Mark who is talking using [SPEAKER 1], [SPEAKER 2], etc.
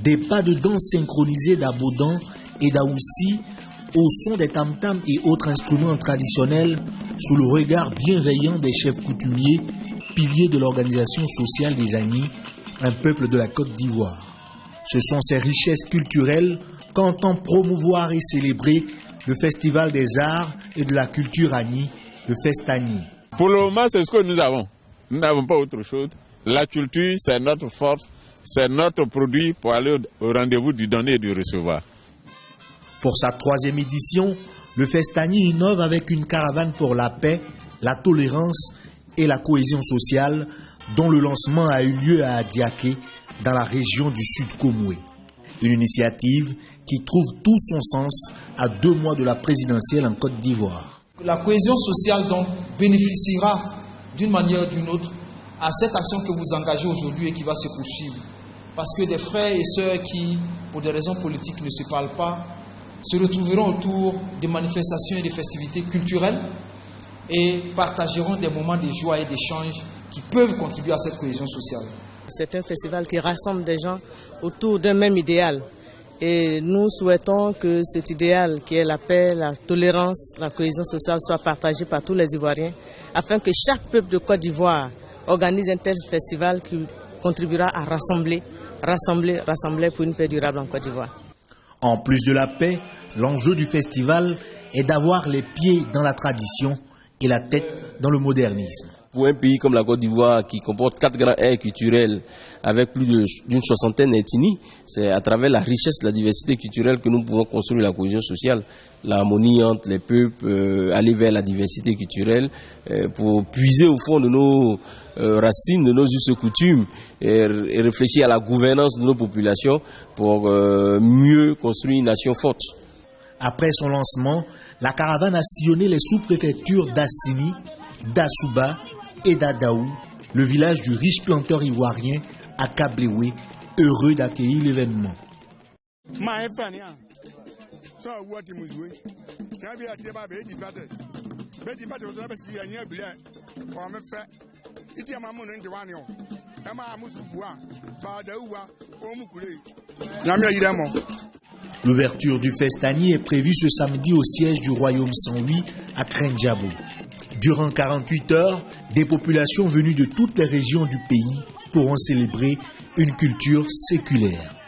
[SPEAKER 1] Des pas de danse synchronisés d'Abodan et d'Aoussi au son des tam-tams et autres instruments traditionnels sous le regard bienveillant des chefs coutumiers, piliers de l'organisation sociale des Agnis, un peuple de la Côte d'Ivoire. Ce sont ces richesses culturelles qu'entend promouvoir et célébrer le Festival des Arts et de la Culture Agnis, le Festagni.
[SPEAKER 2] Pour le moment, c'est ce que nous avons. Nous n'avons pas autre chose. La culture, c'est notre force, c'est notre produit pour aller au rendez-vous du donner et du recevoir.
[SPEAKER 1] Pour sa 3e édition, le Festagni innove avec une caravane pour la paix, la tolérance et la cohésion sociale, dont le lancement a eu lieu à Adiaké, dans la région du Sud-Komoué. Une initiative qui trouve tout son sens à 2 mois de la présidentielle en Côte d'Ivoire.
[SPEAKER 3] La cohésion sociale donc bénéficiera d'une manière ou d'une autre à cette action que vous engagez aujourd'hui et qui va se poursuivre. Parce que des frères et sœurs qui, pour des raisons politiques, ne se parlent pas, se retrouveront autour des manifestations et des festivités culturelles et partageront des moments de joie et d'échange qui peuvent contribuer à cette cohésion sociale.
[SPEAKER 4] C'est un festival qui rassemble des gens autour d'un même idéal. Et nous souhaitons que cet idéal, qui est la paix, la tolérance, la cohésion sociale, soit partagé par tous les Ivoiriens, afin que chaque peuple de Côte d'Ivoire organise un tel festival qui contribuera à rassembler pour une paix durable en Côte d'Ivoire.
[SPEAKER 1] En plus de la paix, l'enjeu du festival est d'avoir les pieds dans la tradition et la tête dans le modernisme.
[SPEAKER 5] Pour un pays comme la Côte d'Ivoire qui comporte 4 grands aires culturelles avec plus d'une 60aine d'ethnies, c'est à travers la richesse, la diversité culturelle que nous pouvons construire la cohésion sociale, l'harmonie entre les peuples, aller vers la diversité culturelle pour puiser au fond de nos racines, de nos us et coutumes et réfléchir à la gouvernance de nos populations pour mieux construire une nation forte.
[SPEAKER 1] Après son lancement, la caravane a sillonné les sous-préfectures d'Assini, d'Assouba et d'Adaou, le village du riche planteur ivoirien à Kabléoué, heureux d'accueillir l'événement. L'ouverture du Festagni est prévue ce samedi au siège du Royaume 108 à Krenjabo. Durant 48 heures, des populations venues de toutes les régions du pays pourront célébrer une culture séculaire.